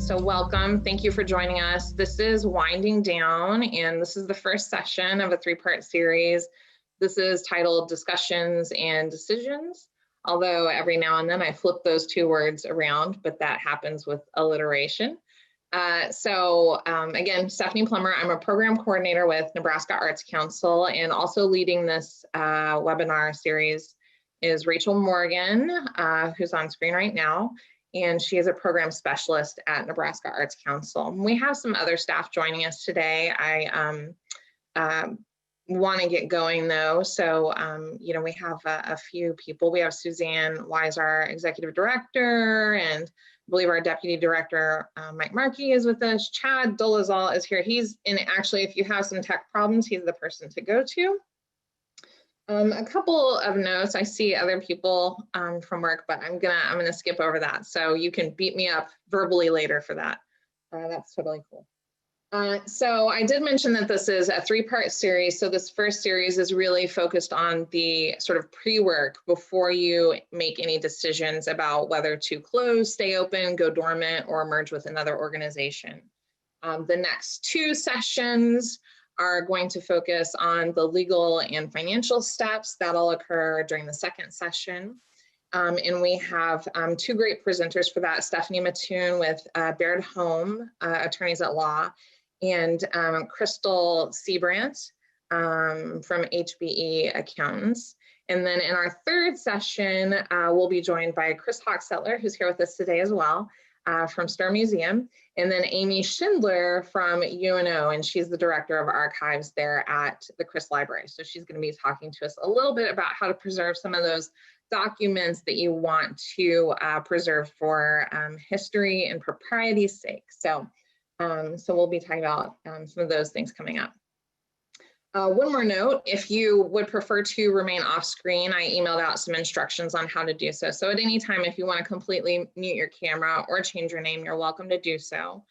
So welcome, thank you for joining us. This is winding down, and this is the first session of a three-part series. This is titled Discussions and Decisions, although every now and then I flip those two words around, but that happens with alliteration. Again, Stephanie Plummer, I'm a program coordinator with Nebraska Arts Council, and also leading this webinar series is Rachel Morgan, who's on screen right now. And she is a program specialist at Nebraska Arts Council. We have some other staff joining us today. I want to get going though. So, you know, we have a few people. We have Suzanne Wise, our executive director, and I believe our deputy director, Mike Markey, is with us. Chad Dolezal is here. He's in, actually, if you have some tech problems, he's the person to go to. A couple of notes. I see other people from work, but I'm gonna skip over that. So you can beat me up verbally later for that. That's totally cool. So I did mention that this is a three-part series. So this first series is really focused on the sort of pre-work before you make any decisions about whether to close, stay open, go dormant, or merge with another organization. The next two sessions are going to focus on the legal and financial steps that'll occur during the second session. And we have two great presenters for that, Stephanie Mattoon with Baird Home, Attorneys at Law, and Crystal Seabrandt from HBE Accountants. And then in our third session, we'll be joined by Chris Hochstetler, who's here with us today as well, from Star Museum, and then Amy Schindler from UNO, and she's the director of archives there at the Chris Library. So she's going to be talking to us a little bit about how to preserve some of those documents that you want to preserve for history and propriety's sake. So we'll be talking about some of those things coming up. One more note, if you would prefer to remain off screen, I emailed out some instructions on how to do so. So at any time, if you want to completely mute your camera or change your name, you're welcome to do so.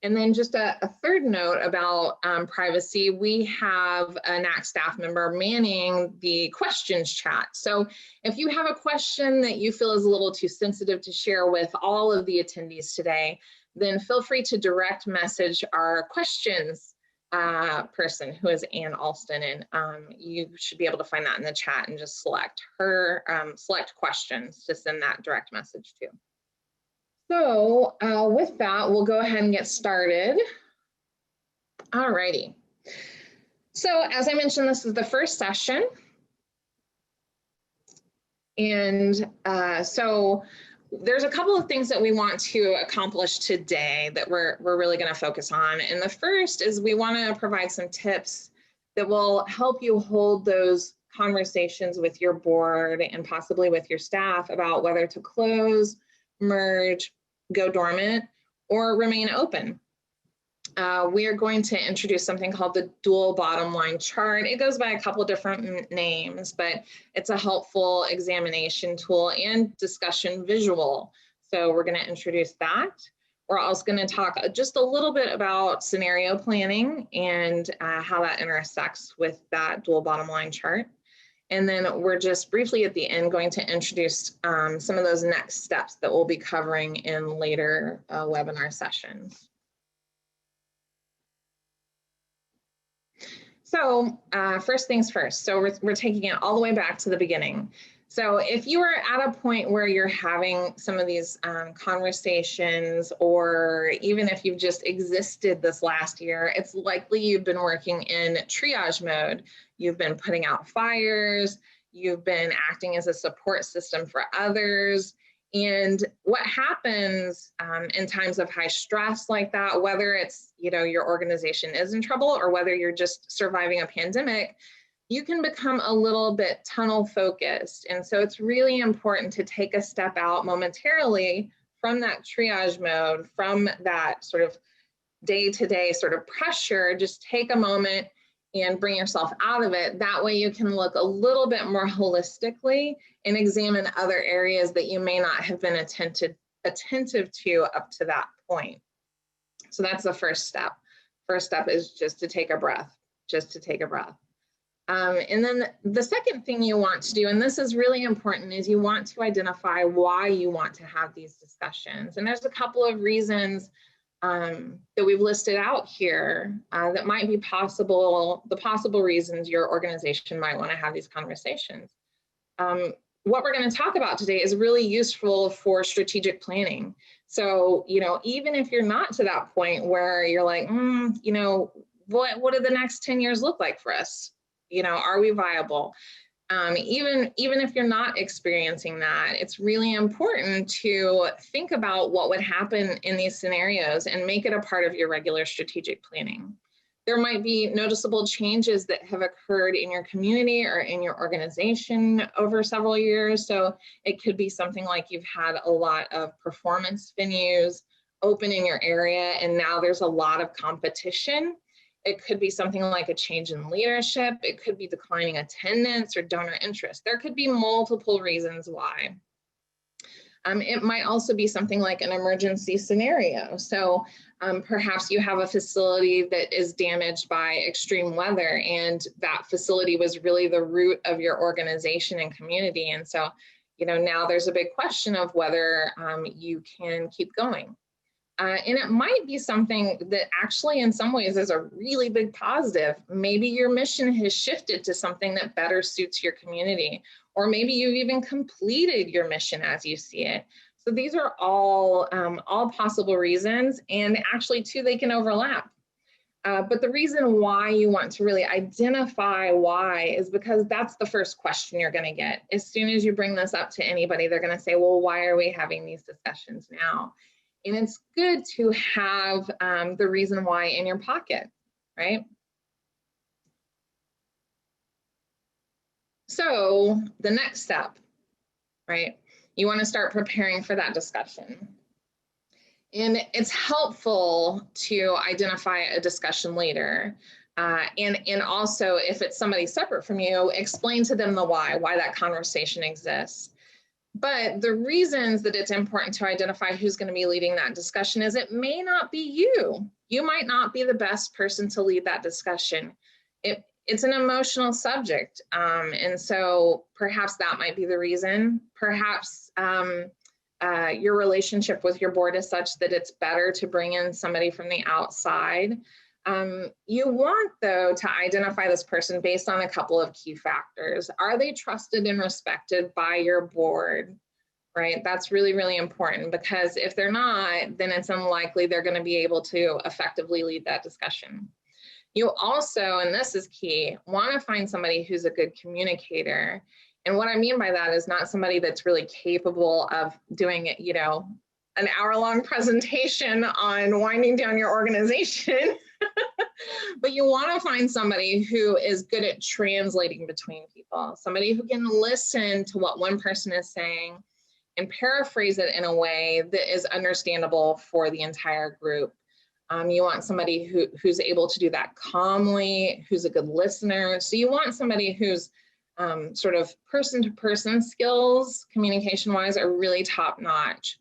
And then just a third note about privacy, we have a NAC staff member manning the questions chat. So if you have a question that you feel is a little too sensitive to share with all of the attendees today, then feel free to direct message our questions person, who is Ann Alston, and you should be able to find that in the chat and just select her, select questions to send that direct message to. So with that, we'll go ahead and get started. All righty. So as I mentioned, this is the first session. And so there's a couple of things that we want to accomplish today that we're really going to focus on. And the first is we want to provide some tips that will help you hold those conversations with your board and possibly with your staff about whether to close, merge, go dormant, or remain open. We are going to introduce something called the dual bottom line chart. It goes by a couple different names, but it's a helpful examination tool and discussion visual. So we're going to introduce that. We're also going to talk just a little bit about scenario planning and how that intersects with that dual bottom line chart. And then we're just briefly at the end going to introduce some of those next steps that we'll be covering in later webinar sessions. So first things first, so we're taking it all the way back to the beginning. So if you are at a point where you're having some of these conversations, or even if you've just existed this last year, it's likely you've been working in triage mode. You've been putting out fires, you've been acting as a support system for others. And what happens in times of high stress like that, whether it's, you know, your organization is in trouble or whether you're just surviving a pandemic, you can become a little bit tunnel focused. And so it's really important to take a step out momentarily from that triage mode, from that sort of day-to-day sort of pressure. Just take a moment and bring yourself out of it. That way you can look a little bit more holistically and examine other areas that you may not have been attentive to up to that point. So that's the first step. First step is just to take a breath, just to take a breath. And then the second thing you want to do, and this is really important, is you want to identify why you want to have these discussions. And there's a couple of reasons that we've listed out here that might be possible, the possible reasons your organization might want to have these conversations. What we're going to talk about today is really useful for strategic planning. So, you know, even if you're not to that point where you're like, you know, what do the next 10 years look like for us? You know, are we viable? Even if you're not experiencing that, it's really important to think about what would happen in these scenarios and make it a part of your regular strategic planning. There might be noticeable changes that have occurred in your community or in your organization over several years. So it could be something like you've had a lot of performance venues open in your area, and now there's a lot of competition. It could be something like a change in leadership. It could be declining attendance or donor interest. There could be multiple reasons why. It might also be something like an emergency scenario. So perhaps you have a facility that is damaged by extreme weather, and that facility was really the root of your organization and community. And so, you know, now there's a big question of whether you can keep going. And it might be something that actually in some ways is a really big positive. Maybe your mission has shifted to something that better suits your community, or maybe you've even completed your mission as you see it. So these are all possible reasons, and actually too, they can overlap. But the reason why you want to really identify why is because that's the first question you're going to get. As soon as you bring this up to anybody, they're going to say, well, why are we having these discussions now? And it's good to have the reason why in your pocket, right? So the next step, right? You want to start preparing for that discussion. And it's helpful to identify a discussion leader. And also, if it's somebody separate from you, explain to them the why that conversation exists. But the reasons that it's important to identify who's going to be leading that discussion is it may not be you. You might not be the best person to lead that discussion. It's an emotional subject. And so perhaps that might be the reason. Perhaps your relationship with your board is such that it's better to bring in somebody from the outside. You want, though, to identify this person based on a couple of key factors. Are they trusted and respected by your board, right? That's really, really important, because if they're not, then it's unlikely they're going to be able to effectively lead that discussion. You also, and this is key, want to find somebody who's a good communicator. And what I mean by that is not somebody that's really capable of doing it, you know, an hour-long presentation on winding down your organization. But you want to find somebody who is good at translating between people, somebody who can listen to what one person is saying and paraphrase it in a way that is understandable for the entire group. You want somebody who's able to do that calmly, who's a good listener. So you want somebody who's sort of person-to-person skills, communication-wise, are really top-notch.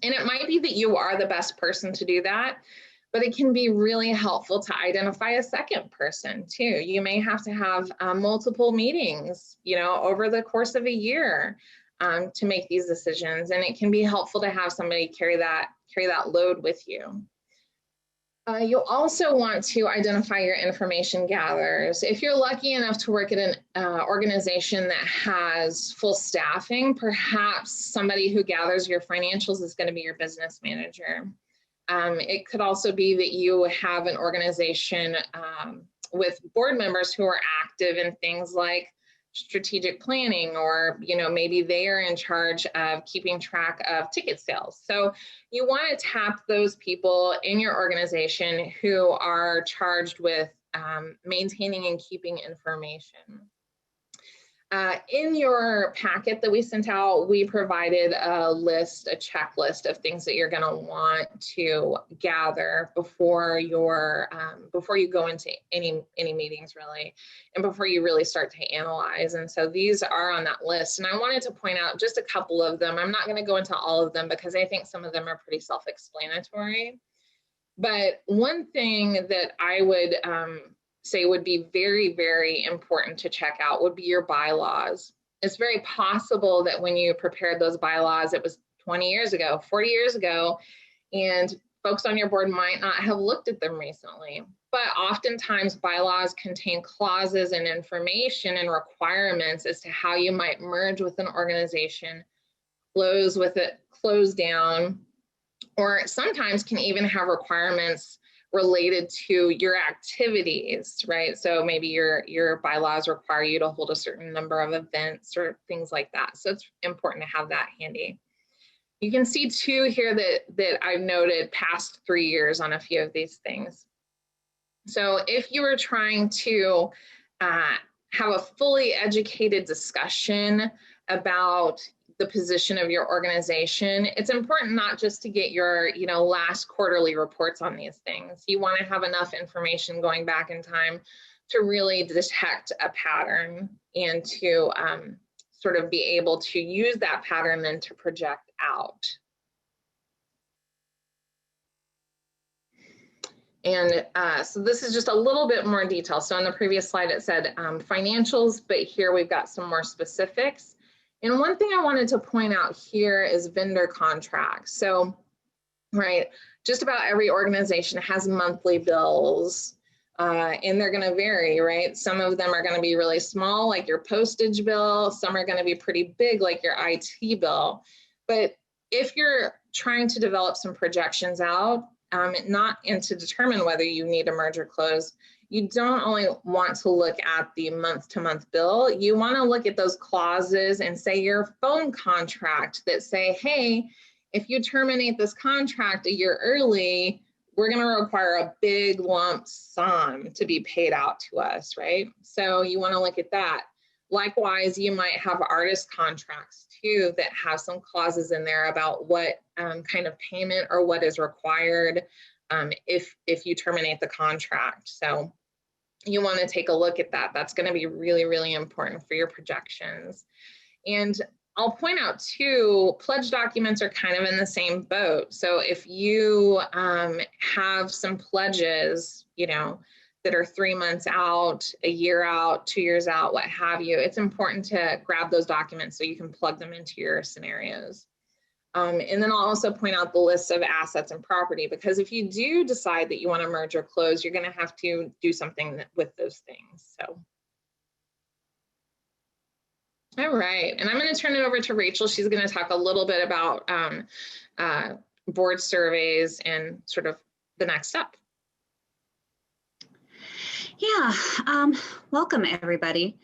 And it might be that you are the best person to do that, but it can be really helpful to identify a second person too. You may have to have multiple meetings, you know, over the course of a year to make these decisions. And it can be helpful to have somebody carry that load with you. You'll also want to identify your information gatherers. If you're lucky enough to work at an organization that has full staffing, perhaps somebody who gathers your financials is going to be your business manager. It could also be that you have an organization with board members who are active in things like strategic planning, or, you know, maybe they are in charge of keeping track of ticket sales. So you want to tap those people in your organization who are charged with maintaining and keeping information. In your packet that we sent out, we provided a checklist of things that you're going to want to gather before you go into any meetings, really, and before you really start to analyze. And so these are on that list. And I wanted to point out just a couple of them. I'm not going to go into all of them because I think some of them are pretty self-explanatory. But one thing that I would say would be very, very important to check out would be your bylaws. It's very possible that when you prepared those bylaws, it was 20 years ago, 40 years ago, and folks on your board might not have looked at them recently, but oftentimes bylaws contain clauses and information and requirements as to how you might merge with an organization, close with it, close down, or sometimes can even have requirements related to your activities, right? So maybe your bylaws require you to hold a certain number of events or things like that. So it's important to have that handy. You can see too here that I've noted past 3 years on a few of these things. So if you were trying to have a fully educated discussion about the position of your organization, it's important not just to get your last quarterly reports on these things. You want to have enough information going back in time to really detect a pattern and to sort of be able to use that pattern then to project out. And so this is just a little bit more detail. So on the previous slide, it said financials, but here we've got some more specifics. And one thing I wanted to point out here is vendor contracts. So, right, just about every organization has monthly bills, and they're going to vary, right? Some of them are going to be really small, like your postage bill. Some are going to be pretty big, like your IT bill. But if you're trying to develop some projections out, and to determine whether you need to merge or close, you don't only want to look at the month-to-month bill, you want to look at those clauses and say your phone contract that say, hey, if you terminate this contract a year early, we're going to require a big lump sum to be paid out to us, right? So you want to look at that. Likewise, you might have artist contracts too that have some clauses in there about what kind of payment or what is required if you terminate the contract. So you want to take a look at that. That's going to be really, really important for your projections. And I'll point out too, pledge documents are kind of in the same boat. So if you have some pledges, that are 3 months out, a year out, 2 years out, what have you, it's important to grab those documents so you can plug them into your scenarios. And then I'll also point out the list of assets and property, because if you do decide that you want to merge or close, you're going to have to do something with those things. So, all right, and I'm going to turn it over to Rachel. She's going to talk a little bit about board surveys and sort of the next step. Yeah, welcome everybody.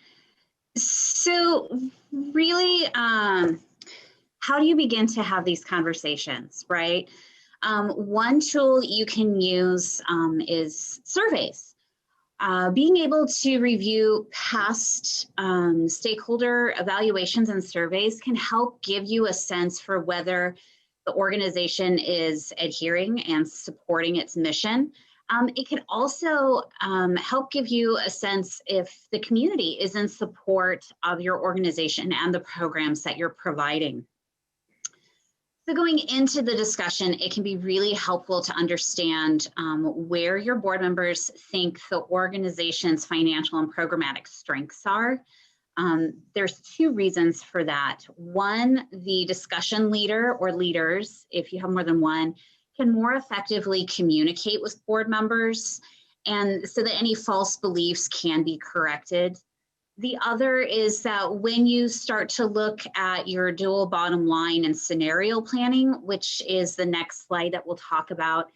So really, how do you begin to have these conversations, right? One tool you can use is surveys. Being able to review past stakeholder evaluations and surveys can help give you a sense for whether the organization is adhering and supporting its mission. It can also help give you a sense if the community is in support of your organization and the programs that you're providing. So going into the discussion, it can be really helpful to understand where your board members think the organization's financial and programmatic strengths are. There's two reasons for that. One, the discussion leader or leaders, if you have more than one, can more effectively communicate with board members, and so that any false beliefs can be corrected. The other is that when you start to look at your dual bottom line and scenario planning, which is the next slide that we'll talk about,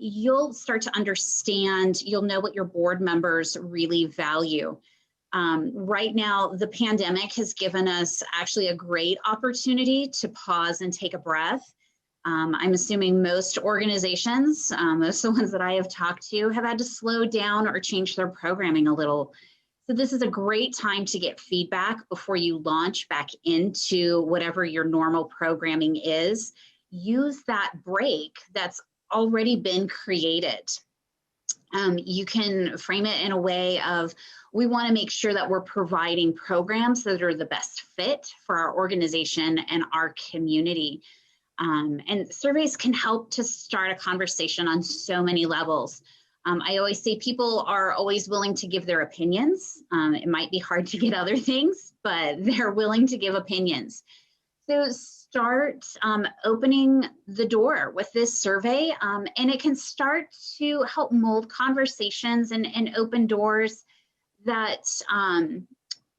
you'll start to understand, you'll know what your board members really value. Right now, the pandemic has given us actually a great opportunity to pause and take a breath. I'm assuming most organizations, most of the ones that I have talked to, have had to slow down or change their programming a little. So this is a great time to get feedback before you launch back into whatever your normal programming is. Use that break that's already been created. You can frame it in a way of, we want to make sure that we're providing programs that are the best fit for our organization and our community. And surveys can help to start a conversation on so many levels. I always say people are always willing to give their opinions. It might be hard to get other things, but they're willing to give opinions. So start opening the door with this survey, and it can start to help mold conversations and open doors that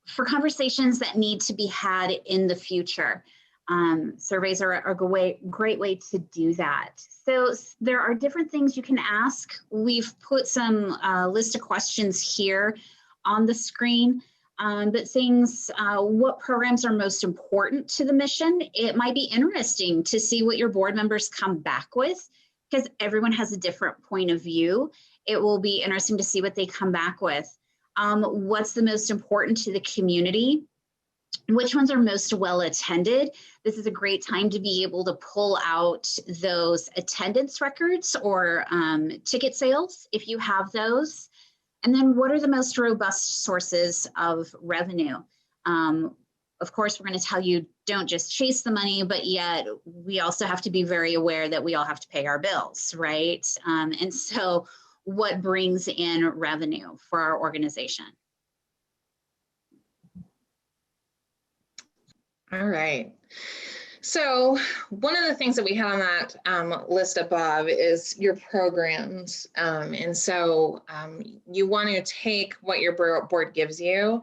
for conversations that need to be had in the future. Surveys are a great way to do that. So there are different things you can ask. We've put some list of questions here on the screen. But things, what programs are most important to the mission? It might be interesting to see what your board members come back with, because everyone has a different point of view. It will be interesting to see what they come back with. What's the most important to the community? Which ones are most well attended? This is a great time to be able to pull out those attendance records or ticket sales if you have those. And then what are the most robust sources of revenue? Of course, we're going to tell you don't just chase the money, but yet we also have to be very aware that we all have to pay our bills, right? And so what brings in revenue for our organization? All right. So one of the things that we had on that list above is your programs. And so you want to take what your board gives you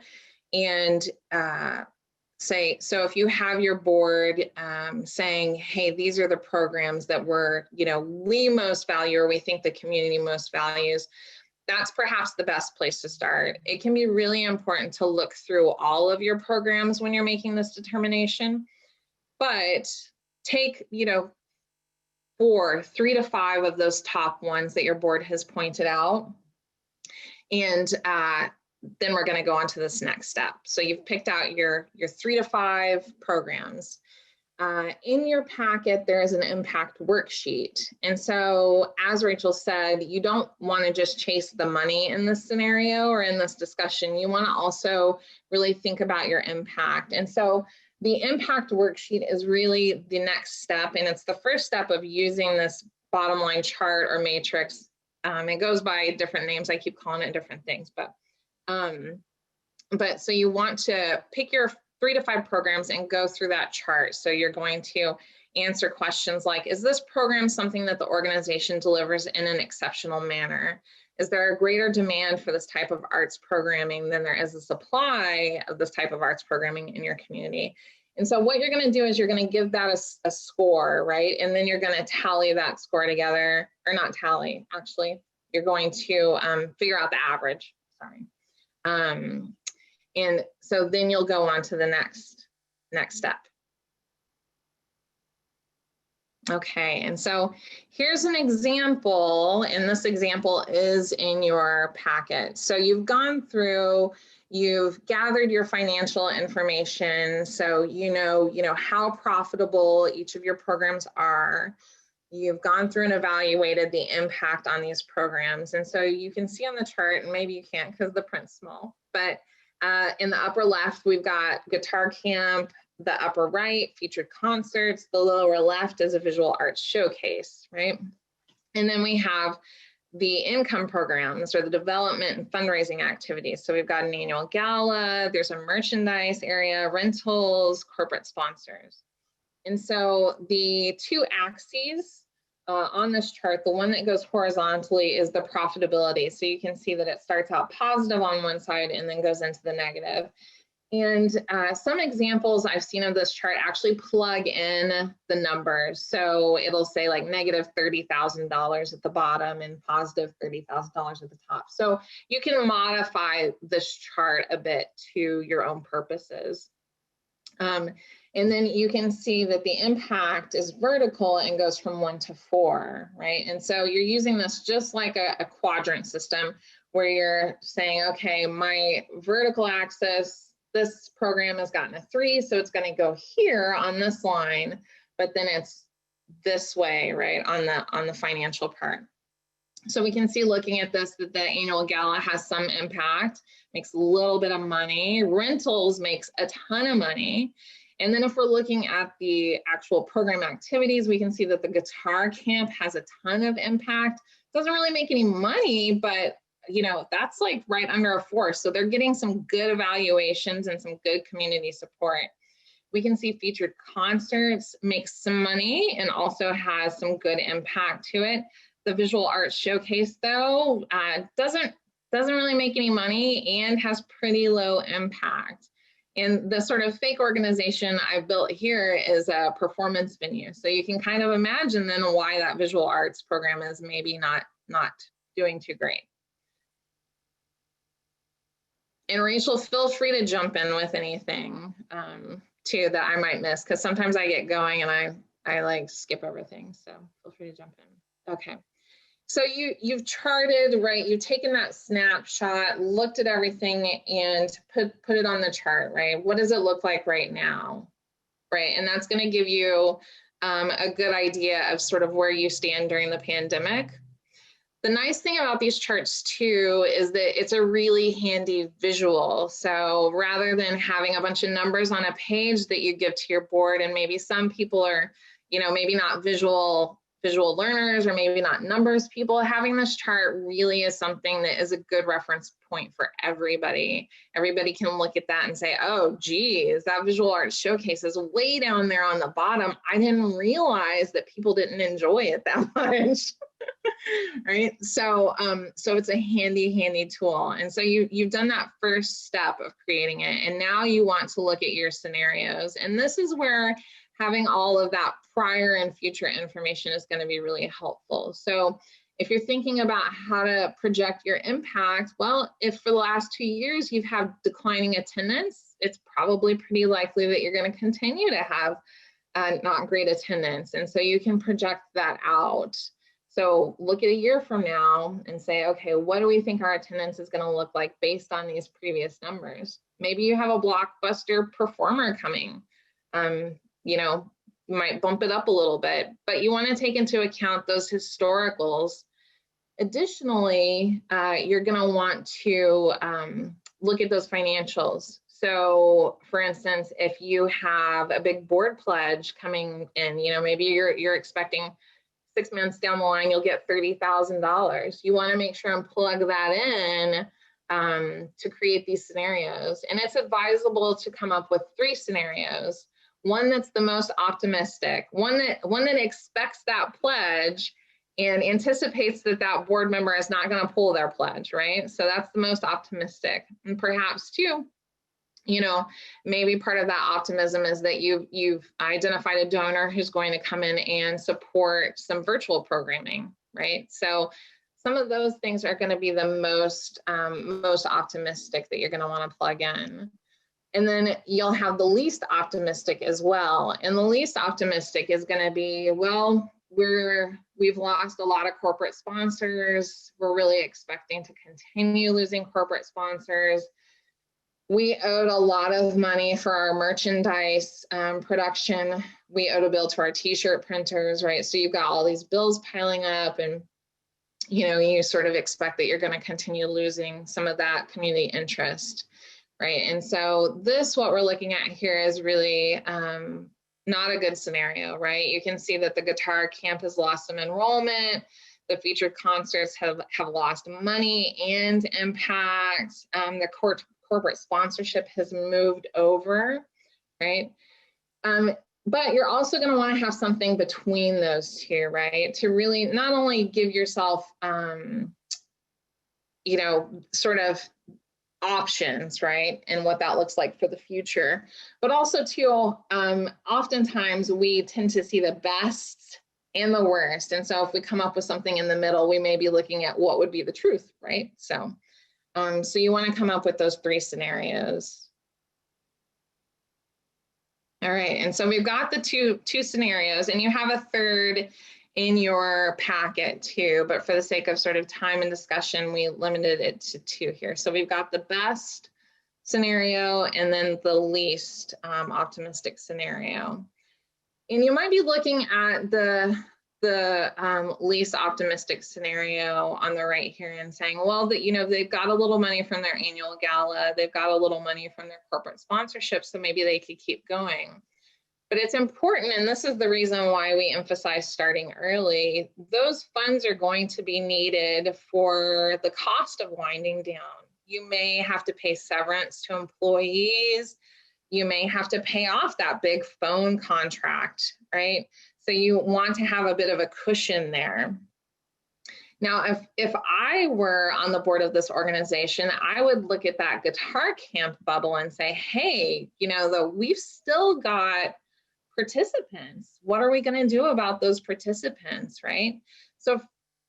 and say, so if you have your board saying, hey, these are the programs that we most value, or we think the community most values, that's perhaps the best place to start. It can be really important to look through all of your programs when you're making this determination. But take, 3 to 5 of those top ones that your board has pointed out. And then we're going to go on to this next step. So you've picked out your 3 to 5 programs. In your packet, there is an impact worksheet. And so, as Rachel said, you don't want to just chase the money in this scenario or in this discussion. You want to also really think about your impact. And so, the impact worksheet is really the next step, and it's the first step of using this bottom line chart or matrix. It goes by different names. I keep calling it different things, but so you want to pick your 3 to 5 programs and go through that chart. So you're going to answer questions like, is this program something that the organization delivers in an exceptional manner? Is there a greater demand for this type of arts programming than there is a supply of this type of arts programming in your community? And so what you're going to do is you're going to give that a score, right? And then you're going to tally that score together, or not tally, actually. You're going to figure out the average, sorry. And so then you'll go on to the next step. Okay, and so here's an example, and this example is in your packet. So you've gone through, you've gathered your financial information, so you know how profitable each of your programs are. You've gone through and evaluated the impact on these programs. And so you can see on the chart, and maybe you can't because the print's small, but in the upper left, we've got guitar camp. The upper right, featured concerts. The lower left is a visual arts showcase, right? And then we have the income programs, or the development and fundraising activities. So we've got an annual gala, there's a merchandise area, rentals, corporate sponsors. And so the 2 axes on this chart, the one that goes horizontally is the profitability. So you can see that it starts out positive on one side and then goes into the negative. And some examples I've seen of this chart actually plug in the numbers. So it'll say like negative $30,000 at the bottom and positive $30,000 at the top. So you can modify this chart a bit to your own purposes. And then you can see that the impact is vertical and goes from 1 to 4, right? And so you're using this just like a quadrant system where you're saying, okay, my vertical axis, this program has gotten a 3, so it's going to go here on this line, but then it's this way, right, on the financial part. So we can see, looking at this, that the annual gala has some impact, makes a little bit of money. Rentals makes a ton of money. And then if we're looking at the actual program activities, we can see that the guitar camp has a ton of impact. Doesn't really make any money, but that's like right under a 4. So they're getting some good evaluations and some good community support. We can see featured concerts makes some money and also has some good impact to it. The visual arts showcase, though, doesn't really make any money and has pretty low impact. And the sort of fake organization I've built here is a performance venue. So you can kind of imagine then why that visual arts program is maybe not doing too great. And Rachel, feel free to jump in with anything too that I might miss, because sometimes I get going and I like skip everything. So feel free to jump in. Okay. So you've charted, right? You've taken that snapshot, looked at everything and put it on the chart, right? What does it look like right now, right? And that's going to give you a good idea of sort of where you stand during the pandemic. The nice thing about these charts too is that it's a really handy visual. So rather than having a bunch of numbers on a page that you give to your board, and maybe some people are, maybe not visual learners or maybe not numbers people, having this chart really is something that is a good reference point for everybody. Everybody can look at that and say, oh, geez, that visual arts showcase is way down there on the bottom. I didn't realize that people didn't enjoy it that much. Right? So it's a handy tool. And so you've done that first step of creating it. And now you want to look at your scenarios. And this is where having all of that prior and future information is going to be really helpful. So if you're thinking about how to project your impact, well, if for the last 2 years you've had declining attendance, it's probably pretty likely that you're going to continue to have not great attendance. And so you can project that out. So look at a year from now and say, okay, what do we think our attendance is going to look like based on these previous numbers? Maybe you have a blockbuster performer coming. You might bump it up a little bit, but you want to take into account those historicals. Additionally, you're going to want to look at those financials. So for instance, if you have a big board pledge coming in, maybe you're expecting 6 months down the line, you'll get $30,000. You want to make sure and plug that in to create these scenarios. And it's advisable to come up with 3 scenarios. One that's the most optimistic, one that expects that pledge and anticipates that board member is not going to pull their pledge, right? So that's the most optimistic. And perhaps too, maybe part of that optimism is that you've identified a donor who's going to come in and support some virtual programming, right? So some of those things are going to be the most optimistic that you're going to want to plug in. And then you'll have the least optimistic as well. And the least optimistic is going to be, well, we've lost a lot of corporate sponsors. We're really expecting to continue losing corporate sponsors. We owed a lot of money for our merchandise production. We owed a bill to our t-shirt printers, right? So you've got all these bills piling up and, you sort of expect that you're going to continue losing some of that community interest, right? And so what we're looking at here is really not a good scenario, right? You can see that the guitar camp has lost some enrollment. The featured concerts have lost money and impact. The corporate sponsorship has moved over, right? But you're also going to want to have something between those two, right? To really not only give yourself, sort of options, right? And what that looks like for the future, but also too, oftentimes we tend to see the best and the worst. And so if we come up with something in the middle, we may be looking at what would be the truth, right? So you want to come up with those 3 scenarios. All right, and so we've got the two scenarios, and you have a third in your packet too, but for the sake of sort of time and discussion, we limited it to 2 here. So we've got the best scenario and then the least optimistic scenario. And you might be looking at the least optimistic scenario on the right here and saying, well, they've got a little money from their annual gala, they've got a little money from their corporate sponsorship, so maybe they could keep going. But it's important, and this is the reason why we emphasize starting early, those funds are going to be needed for the cost of winding down. You may have to pay severance to employees. You may have to pay off that big phone contract, right? So you want to have a bit of a cushion there. Now, if I were on the board of this organization, I would look at that guitar camp bubble and say, hey, you know, we've still got participants. What are we going to do about those participants, right? So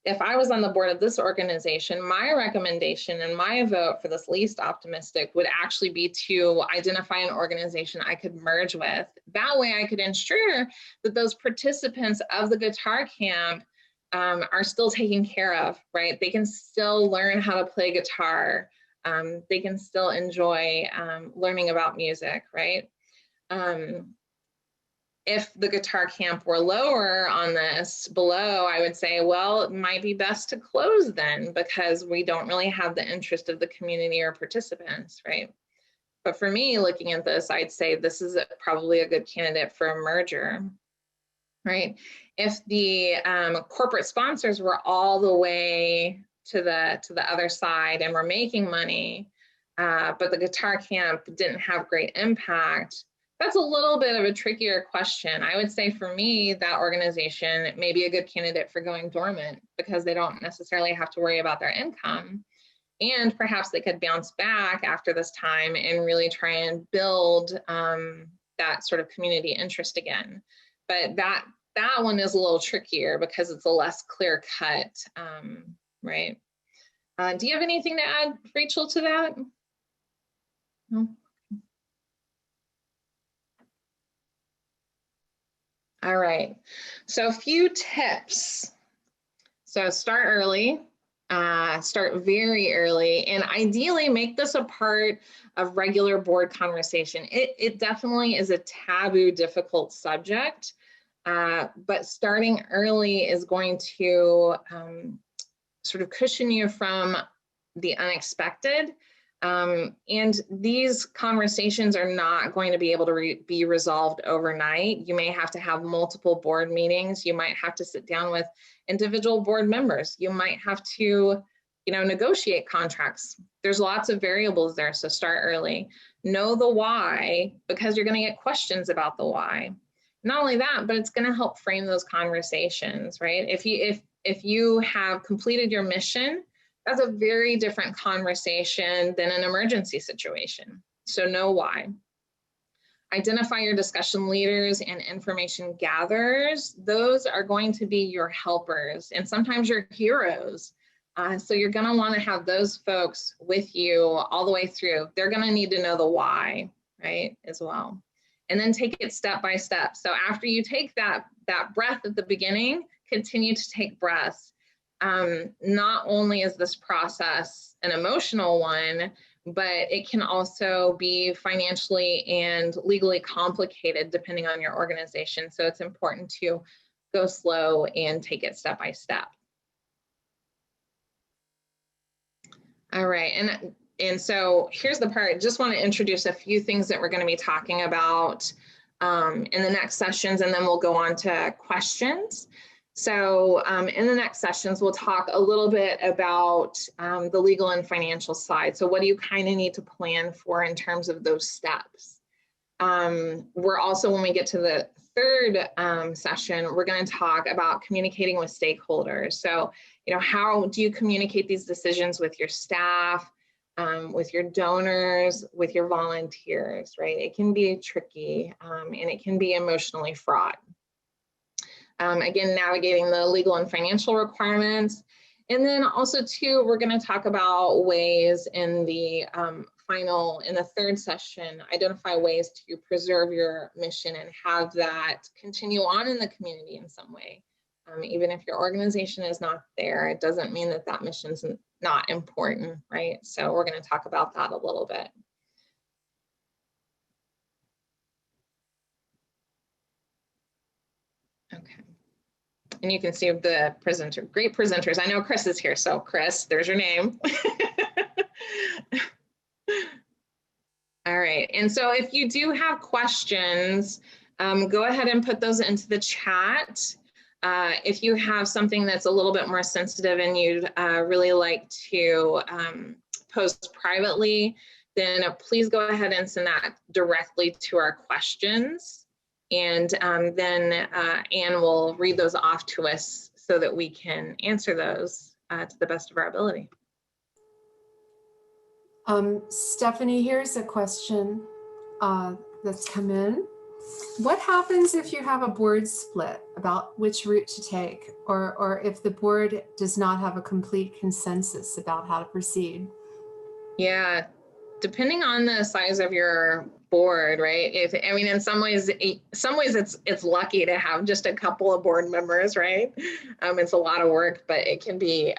if I was on the board of this organization, my recommendation and my vote for this least optimistic would actually be to identify an organization I could merge with. That way I could ensure that those participants of the guitar camp are still taken care of, right? They can still learn how to play guitar. They can still enjoy learning about music, right? If the guitar camp were lower on this below, I would say, well, it might be best to close then, because we don't really have the interest of the community or participants, right? But for me, looking at this, I'd say this is probably a good candidate for a merger, right? If the corporate sponsors were all the way to the other side and were making money, but the guitar camp didn't have great impact, that's a little bit of a trickier question. I would say for me, that organization may be a good candidate for going dormant, because they don't necessarily have to worry about their income. And perhaps they could bounce back after this time and really try and build that sort of community interest again. But that one is a little trickier because it's a less clear cut, right? Do you have anything to add, Rachel, to that? No? All right, so a few tips. So start early, start very early, and ideally make this a part of regular board conversation. It definitely is a taboo, difficult subject, but starting early is going to sort of cushion you from the unexpected. And these conversations are not going to be able to be resolved overnight. You may have to have multiple board meetings. You might have to sit down with individual board members. You might have to, you know, negotiate contracts. There's lots of variables there, so start early. Know the why, because you're going to get questions about the why. Not only that, but it's going to help frame those conversations, right? If you have completed your mission, that's a very different conversation than an emergency situation. So know why. Identify your discussion leaders and information gatherers. Those are going to be your helpers and sometimes your heroes. So you're going to want to have those folks with you all the way through. They're going to need to know the why, right, as well. And then take it step by step. So after you take that breath at the beginning, continue to take breaths. Not only is this process an emotional one, but it can also be financially and legally complicated depending on your organization. So it's important to go slow and take it step by step. All right, and so here's the part. Just want to introduce a few things that we're going to be talking about in the next sessions, and then we'll go on to questions. So in the next sessions, we'll talk a little bit about the legal and financial side. So what do you kind of need to plan for in terms of those steps? We're also, when we get to the third session, we're going to talk about communicating with stakeholders. So, you know, how do you communicate these decisions with your staff, with your donors, with your volunteers, right? It can be tricky and it can be emotionally fraught. Again, navigating the legal and financial requirements. And then also too, we're going to talk about ways in the in the third session, identify ways to preserve your mission and have that continue on in the community in some way. Even if your organization is not there, it doesn't mean that that mission's not important, right? So we're going to talk about that a little bit. Okay. And you can see the presenter, great presenters. I know Chris is here, so Chris, there's your name. All right, and so if you do have questions, go ahead and put those into the chat. If you have something that's a little bit more sensitive and you'd really like to post privately, then please go ahead and send that directly to our questions. And then Anne will read those off to us so that we can answer those to the best of our ability. Stephanie, here's a question that's come in. What happens if you have a board split about which route to take, or if the board does not have a complete consensus about how to proceed? Yeah, depending on the size of your board, right? I mean, in some ways it's lucky to have just a couple of board members, right? It's a lot of work, but it can be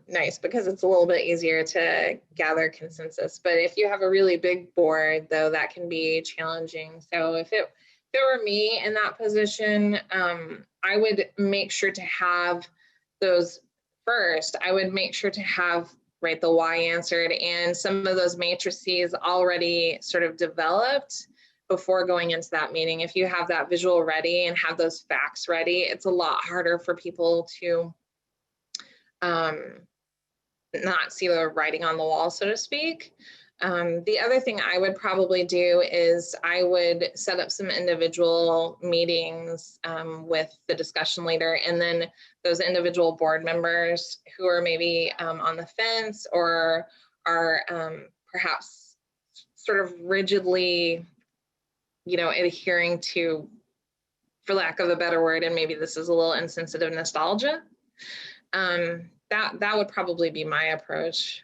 nice because it's a little bit easier to gather consensus. But if you have a really big board, though, that can be challenging. So if it were me in that position, I would make sure to have those first. I would make sure to have the why answered and some of those matrices already sort of developed before going into that meeting. If you have that visual ready and have those facts ready, it's a lot harder for people to not see the writing on the wall, so to speak. The other thing I would probably do is I would set up some individual meetings with the discussion leader, and then those individual board members who are maybe on the fence or are perhaps sort of rigidly, adhering to, for lack of a better word, and maybe this is a little insensitive, nostalgia. That would probably be my approach.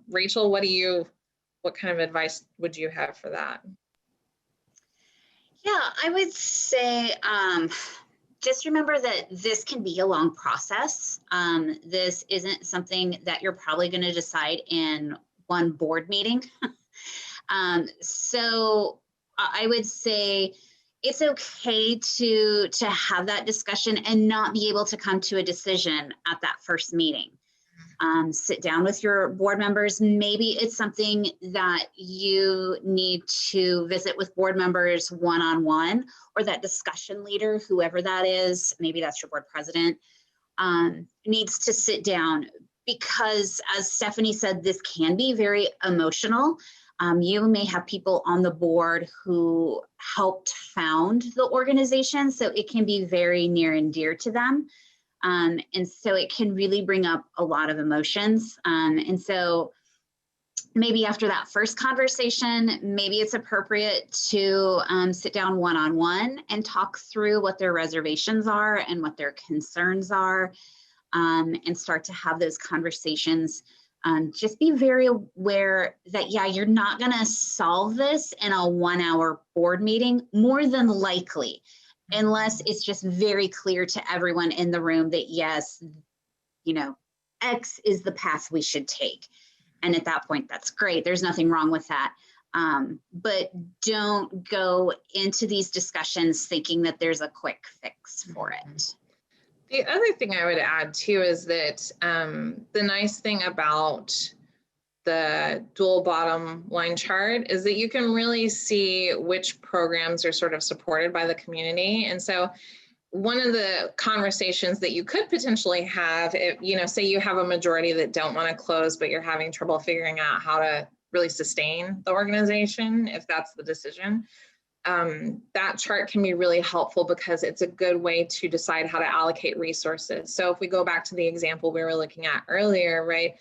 Rachel, what kind of advice would you have for that? Yeah, I would say just remember that this can be a long process. This isn't something that you're probably going to decide in one board meeting. So I would say it's okay to have that discussion and not be able to come to a decision at that first meeting. Sit down with your board members. Maybe it's something that you need to visit with board members one-on-one, or that discussion leader, whoever that is, maybe that's your board president, needs to sit down, because as Stephanie said, this can be very emotional. You may have people on the board who helped found the organization, so it can be very near and dear to them. And so it can really bring up a lot of emotions. And so maybe after that first conversation, maybe it's appropriate to sit down one-on-one and talk through what their reservations are and what their concerns are, and start to have those conversations. Just be very aware that, yeah, you're not going to solve this in a 1-hour board meeting, more than likely, unless it's just very clear to everyone in the room that, yes, X is the path we should take. And at that point, that's great. There's nothing wrong with that. But don't go into these discussions thinking that there's a quick fix for it. The other thing I would add too is that the nice thing about the dual bottom line chart is that you can really see which programs are sort of supported by the community. And so one of the conversations that you could potentially have, if, say you have a majority that don't want to close, but you're having trouble figuring out how to really sustain the organization, if that's the decision, that chart can be really helpful because it's a good way to decide how to allocate resources. So if we go back to the example we were looking at earlier, right,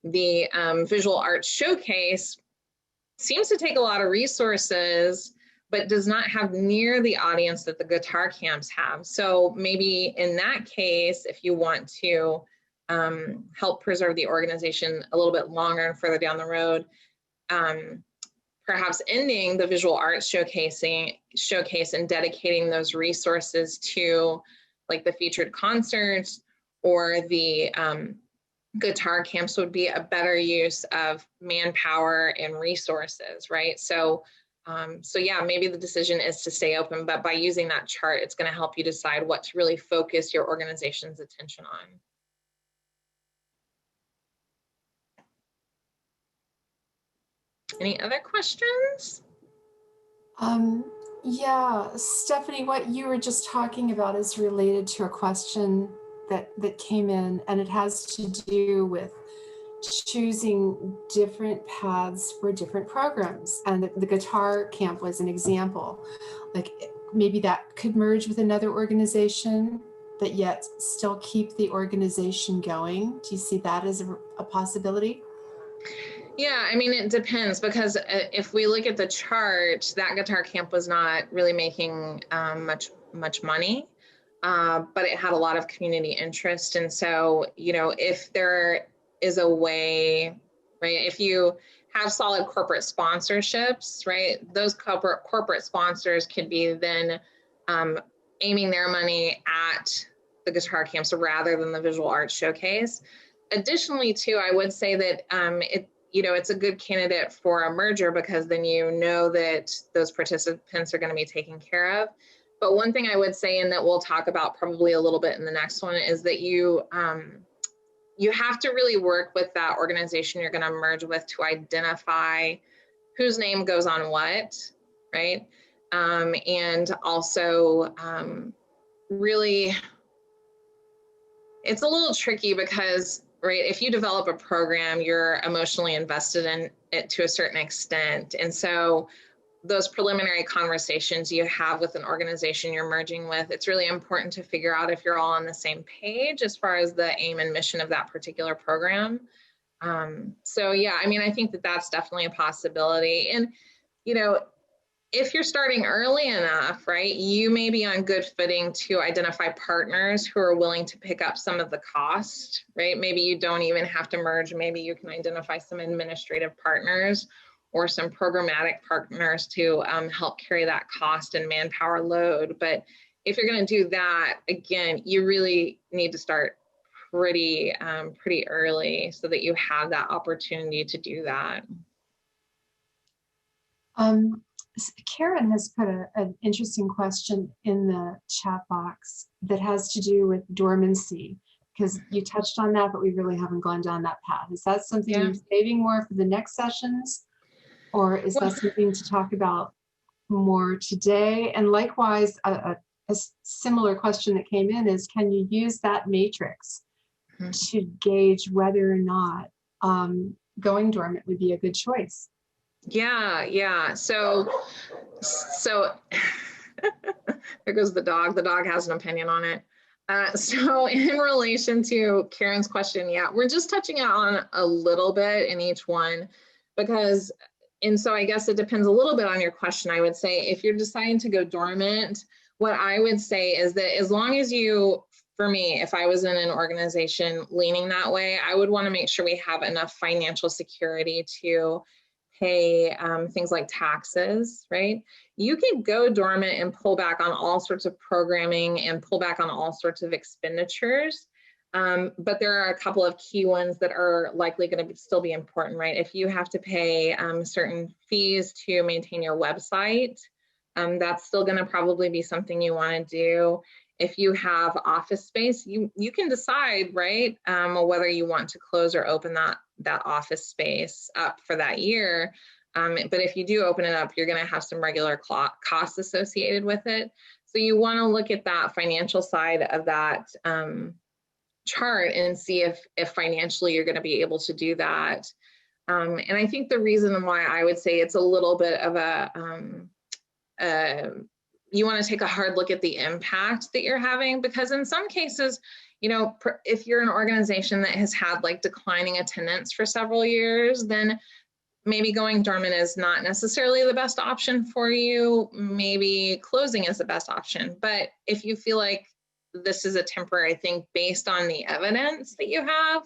the visual arts showcase seems to take a lot of resources, but does not have near the audience that the guitar camps have. So maybe in that case, if you want to help preserve the organization a little bit longer and further down the road, perhaps ending the visual arts showcase and dedicating those resources to like the featured concerts or the guitar camps would be a better use of manpower and resources, right? So yeah, maybe the decision is to stay open, but by using that chart, it's going to help you decide what to really focus your organization's attention on. Any other questions? Yeah, Stephanie, what you were just talking about is related to a question that came in, and it has to do with choosing different paths for different programs. And the guitar camp was an example. Like maybe that could merge with another organization, but yet still keep the organization going. Do you see that as a possibility? Yeah, I mean, it depends, because if we look at the chart, that guitar camp was not really making much money, but it had a lot of community interest. And so, you know, if there is a way, right, if you have solid corporate sponsorships, right, those corporate sponsors could be then aiming their money at the guitar camps rather than the visual arts showcase. Additionally, too, I would say that it's a good candidate for a merger, because then you know that those participants are going to be taken care of. But one thing I would say, and that we'll talk about probably a little bit in the next one, is that you have to really work with that organization you're going to merge with to identify whose name goes on what, right? And also really, it's a little tricky because, right, if you develop a program, you're emotionally invested in it to a certain extent. And so those preliminary conversations you have with an organization you're merging with, it's really important to figure out if you're all on the same page as far as the aim and mission of that particular program. So yeah, I mean, I think that that's definitely a possibility. And, you know, if you're starting early enough, right, you may be on good footing to identify partners who are willing to pick up some of the cost, right? Maybe you don't even have to merge. Maybe you can identify some administrative partners or some programmatic partners to help carry that cost and manpower load. But if you're going to do that, again, you really need to start pretty early so that you have that opportunity to do that. Karen has put an interesting question in the chat box that has to do with dormancy, because you touched on that, but we really haven't gone down that path. Is that something you're saving more for the next sessions, or is that something to talk about more today? And likewise, a similar question that came in is, can you use that matrix to gauge whether or not going dormant would be a good choice? Yeah. So there goes the dog. The dog has an opinion on it. So in relation to Karen's question, yeah, we're just touching on a little bit in each one, because, and so I guess it depends a little bit on your question. I would say if you're deciding to go dormant, what I would say is that as long as you, for me, if I was in an organization leaning that way, I would want to make sure we have enough financial security to pay things like taxes, right? You could go dormant and pull back on all sorts of programming and pull back on all sorts of expenditures. But there are a couple of key ones that are likely going to still be important, right? If you have to pay certain fees to maintain your website, that's still going to probably be something you want to do. If you have office space, you can decide, right, whether you want to close or open that office space up for that year. But if you do open it up, you're going to have some regular costs associated with it. So you want to look at that financial side of that chart and see if financially you're going to be able to do that. And I think the reason why I would say it's a little bit of you want to take a hard look at the impact that you're having, because in some cases, you know, if you're an organization that has had like declining attendance for several years, then maybe going dormant is not necessarily the best option for you. Maybe closing is the best option. But if you feel like this is a temporary thing based on the evidence that you have,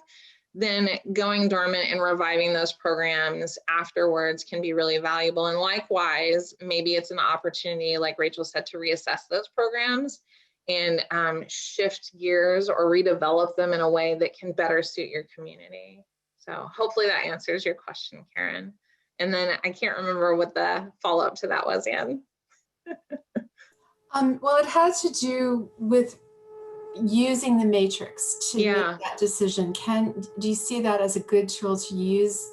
then going dormant and reviving those programs afterwards can be really valuable. And likewise, maybe it's an opportunity, like Rachel said, to reassess those programs and shift gears or redevelop them in a way that can better suit your community. So hopefully that answers your question, Karen. And then I can't remember what the follow-up to that was, Anne. Well, it has to do with using the matrix to make that decision. Do you see that as a good tool to use?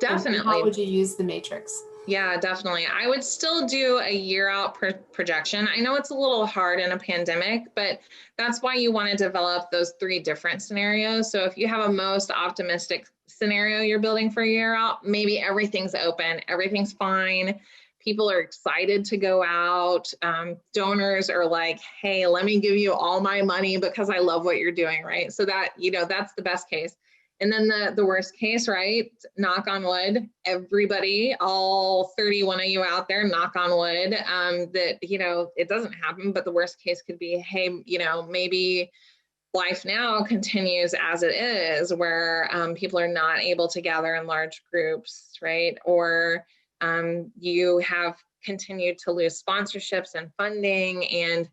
Definitely. And how would you use the matrix? Yeah, definitely. I would still do a year out projection. I know it's a little hard in a pandemic, but that's why you want to develop those 3 different scenarios. So if you have a most optimistic scenario you're building for a year out, maybe everything's open, everything's fine. People are excited to go out. Donors are like, hey, let me give you all my money because I love what you're doing, right? So that, that's the best case. And then the worst case, right? Knock on wood, everybody, all 31 of you out there, knock on wood, that, it doesn't happen. But the worst case could be, hey, maybe life now continues as it is, where people are not able to gather in large groups, right? Or you have continued to lose sponsorships and funding, and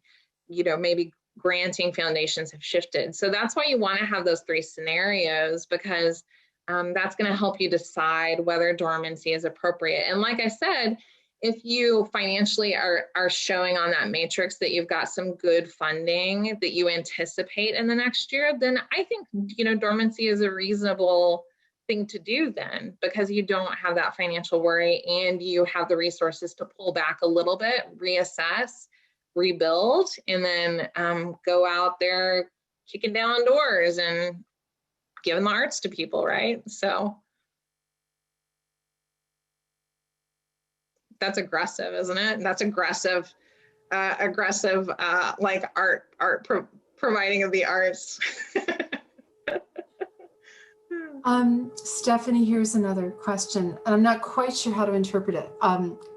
maybe granting foundations have shifted. So that's why you want to have those 3 scenarios, because that's going to help you decide whether dormancy is appropriate. And like I said, if you financially are showing on that matrix that you've got some good funding that you anticipate in the next year, then I think dormancy is a reasonable thing to do then, because you don't have that financial worry and you have the resources to pull back a little bit, reassess, rebuild, and then go out there kicking down doors and giving the arts to people, right? So that's aggressive, isn't it? That's aggressive, like providing of the arts. Stephanie, here's another question, and I'm not quite sure how to interpret it.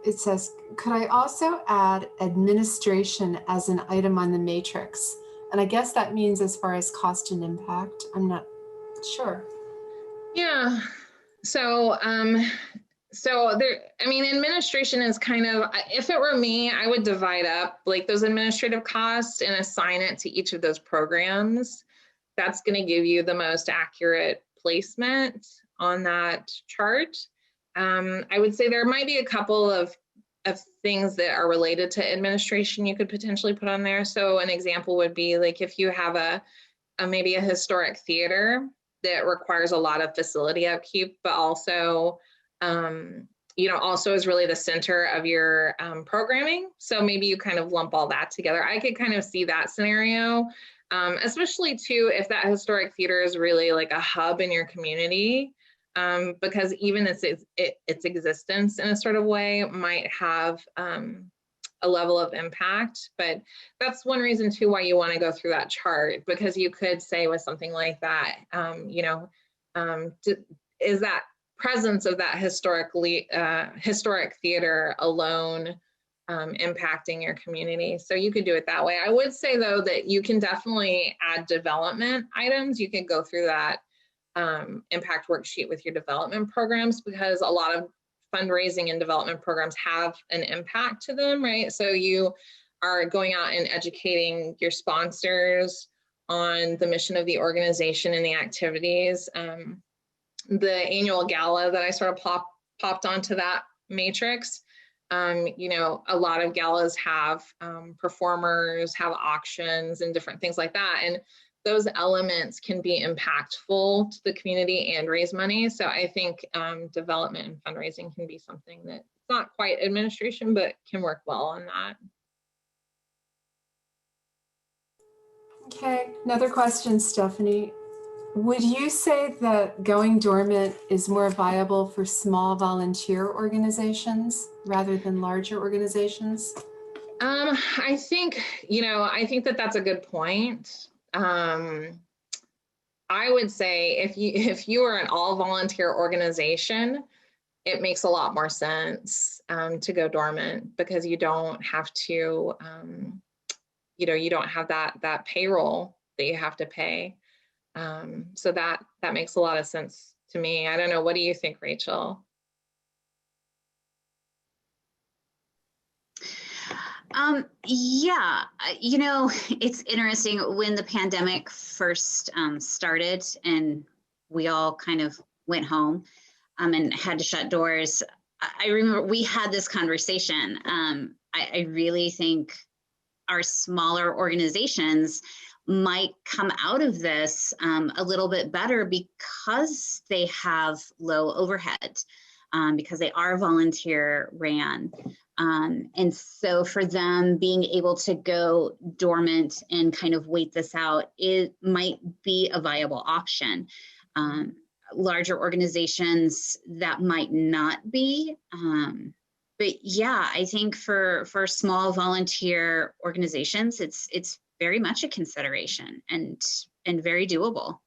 It says, could I also add administration as an item on the matrix? And I guess that means as far as cost and impact. I'm not sure. Yeah. So, administration is kind of, if it were me, I would divide up like those administrative costs and assign it to each of those programs. That's going to give you the most accurate placement on that chart. I would say there might be a couple of things that are related to administration you could potentially put on there. So an example would be like if you have maybe a historic theater that requires a lot of facility upkeep, but also also is really the center of your programming. So maybe you kind of lump all that together. I could kind of see that scenario. Especially too, if that historic theater is really like a hub in your community, because even its existence in a sort of way might have a level of impact. But that's one reason too why you want to go through that chart, because you could say with something like that, is that presence of that historic theater alone impacting your community. So you could do it that way. I would say though that you can definitely add development items. You can go through that impact worksheet with your development programs, because a lot of fundraising and development programs have an impact to them, right? So you are going out and educating your sponsors on the mission of the organization and the activities. The annual gala that I sort of popped onto that matrix, a lot of galas have performers, have auctions and different things like that. And those elements can be impactful to the community and raise money. So I think development and fundraising can be something that's not quite administration, but can work well on that. Okay, another question, Stephanie. Would you say that going dormant is more viable for small volunteer organizations rather than larger organizations? I think that that's a good point. I would say if you are an all volunteer organization, it makes a lot more sense to go dormant, because you don't have to, you don't have that payroll that you have to pay. So that makes a lot of sense to me. I don't know. What do you think, Rachel? Yeah, it's interesting when the pandemic first started and we all kind of went home and had to shut doors. I remember we had this conversation. I really think our smaller organizations might come out of this a little bit better because they have low overhead, because they are volunteer ran. And so for them being able to go dormant and kind of wait this out, it might be a viable option. larger organizations that might not be. But yeah, I think for small volunteer organizations, it's very much a consideration and very doable.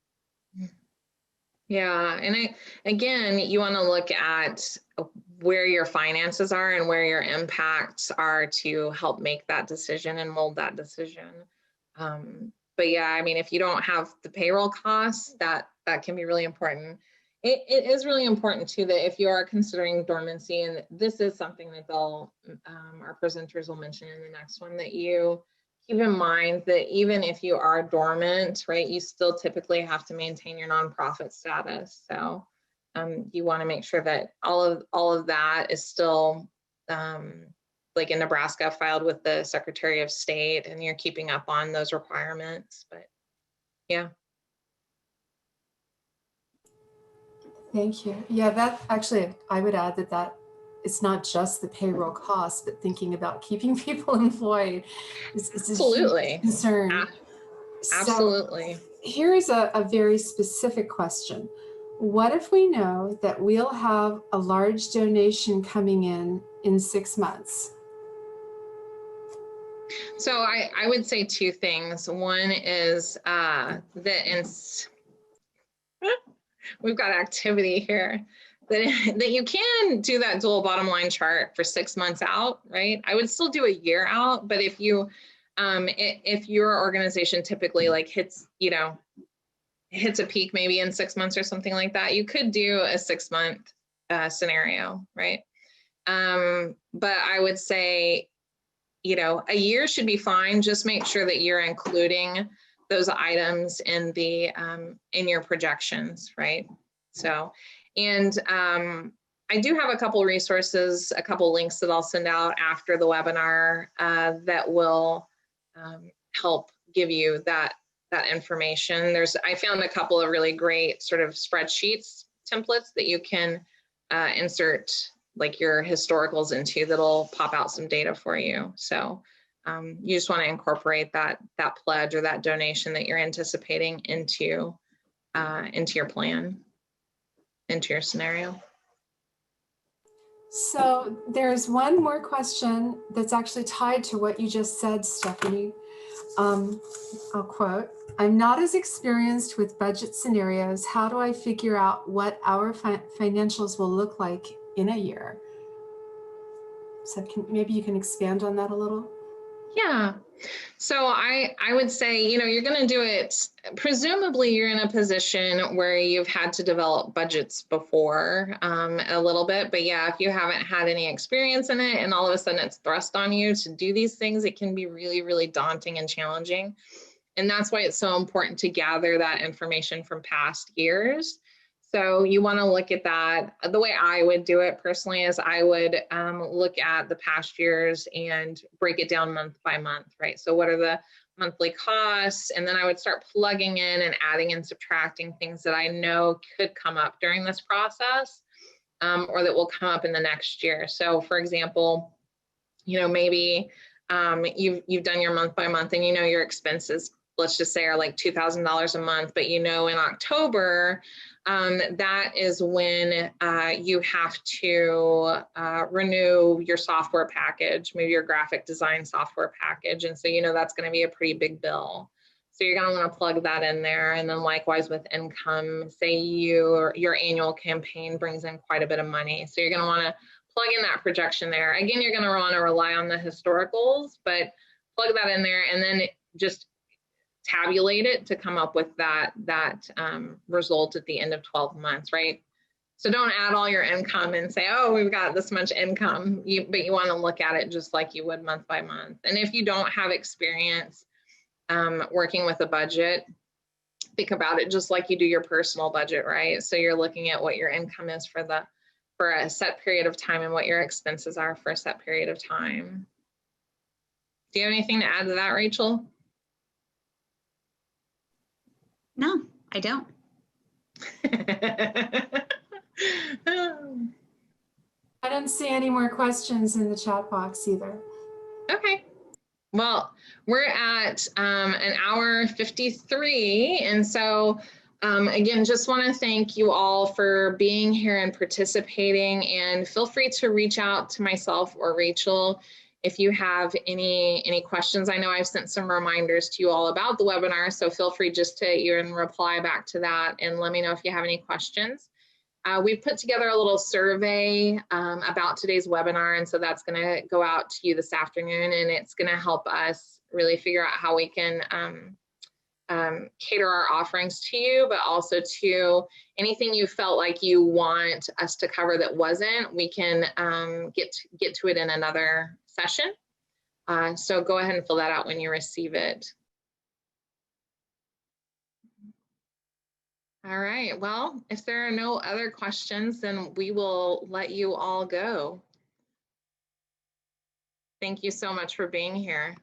Yeah, and again, you want to look at where your finances are and where your impacts are to help make that decision and mold that decision. But yeah, I mean, if you don't have the payroll costs, that can be really important. It is really important too that if you are considering dormancy, and this is something that our presenters will mention in the next one, that you keep in mind that even if you are dormant, right, you still typically have to maintain your nonprofit status. So you want to make sure that all of that is still like in Nebraska filed with the Secretary of State, and you're keeping up on those requirements. But yeah. Thank you. Yeah, that actually, I would add that it's not just the payroll costs, but thinking about keeping people employed is Absolutely. a huge concern. Absolutely. So here is a very specific question. What if we know that we'll have a large donation coming in 6 months? So I would say two things. One is we've got activity here that you can do that dual bottom line chart for 6 months out, right? I would still do a year out, but if you if your organization typically like hits a peak maybe in 6 months or something like that, you could do a 6 month scenario, right? But I would say, a year should be fine. Just make sure that you're including those items in the in your projections, right? So, and I do have a couple resources, a couple links that I'll send out after the webinar that will help give you that information. I found a couple of really great sort of spreadsheets templates that you can insert like your historicals into that'll pop out some data for you. So you just want to incorporate that pledge or that donation that you're anticipating into your plan, into your scenario. So there's one more question that's actually tied to what you just said, Stephanie. I'll quote, "I'm not as experienced with budget scenarios. How do I figure out what our financials will look like in a year?" So maybe you can expand on that a little? Yeah. So I would say, you're going to do it, presumably you're in a position where you've had to develop budgets before a little bit, but yeah, if you haven't had any experience in it and all of a sudden it's thrust on you to do these things, it can be really, really daunting and challenging. And that's why it's so important to gather that information from past years. So you want to look at that. The way I would do it personally is I would look at the past years and break it down month by month, right? So what are the monthly costs? And then I would start plugging in and adding and subtracting things that I know could come up during this process or that will come up in the next year. So for example, maybe you've done your month by month and your expenses, let's just say, are like $2,000 a month, but in October, that is when you have to renew your software package, maybe your graphic design software package. And so, that's going to be a pretty big bill. So you're going to want to plug that in there. And then likewise with income, say your annual campaign brings in quite a bit of money. So you're going to want to plug in that projection there. Again, you're going to want to rely on the historicals, but plug that in there and then just tabulate it to come up with that result at the end of 12 months, right? So don't add all your income and say, oh, we've got this much income, but you want to look at it just like you would month by month. And if you don't have experience working with a budget, think about it just like you do your personal budget, right? So you're looking at what your income is for a set period of time and what your expenses are for a set period of time. Do you have anything to add to that, Rachel? No, I don't. I don't see any more questions in the chat box either. Okay. Well, we're at an hour 53, and so Again, just want to thank you all for being here and participating, and feel free to reach out to myself or Rachel if you have any questions. I know I've sent some reminders to you all about the webinar, so feel free just to even reply back to that and let me know if you have any questions. We've put together a little survey about today's webinar, and so that's going to go out to you this afternoon, and it's going to help us really figure out how we can cater our offerings to you, but also to anything you felt like you want us to cover that wasn't, we can get to it in another session. So go ahead and fill that out when you receive it. All right, well, if there are no other questions, then we will let you all go. Thank you so much for being here.